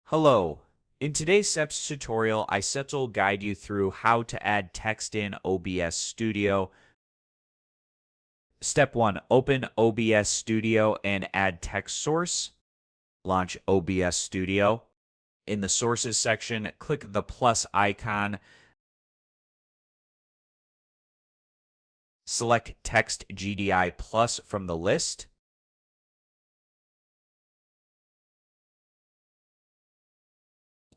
Hello. In today's steps tutorial, will guide you through how to add text in OBS Studio. Step 1. Open OBS Studio and add text source. Launch OBS Studio. In the Sources section, click the plus icon. Select Text GDI Plus from the list.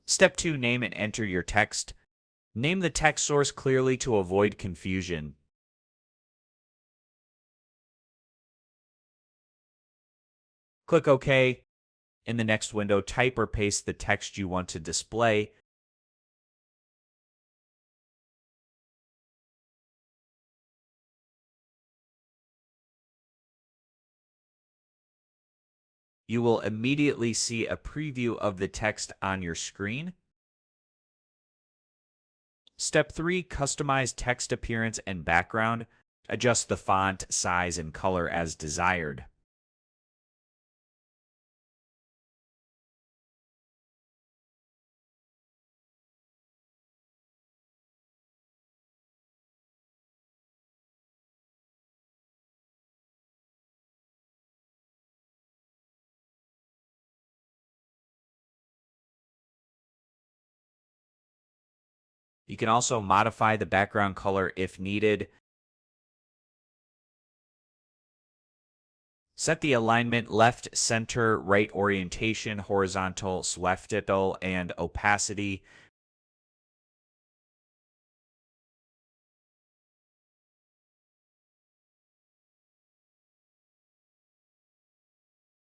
Step 2. Name and enter your text. Name the text source clearly to avoid confusion. Click OK. In the next window, type or paste the text you want to display. You will immediately see a preview of the text on your screen. Step 3. Customize text appearance and background. Adjust the font, size, and color as desired. You can also modify the background color if needed. Set the alignment left, center, right orientation, horizontal, swastital, and opacity.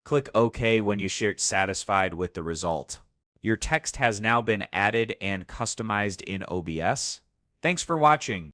Click OK when you're satisfied with the result. Your text has now been added and customized in OBS. Thanks for watching.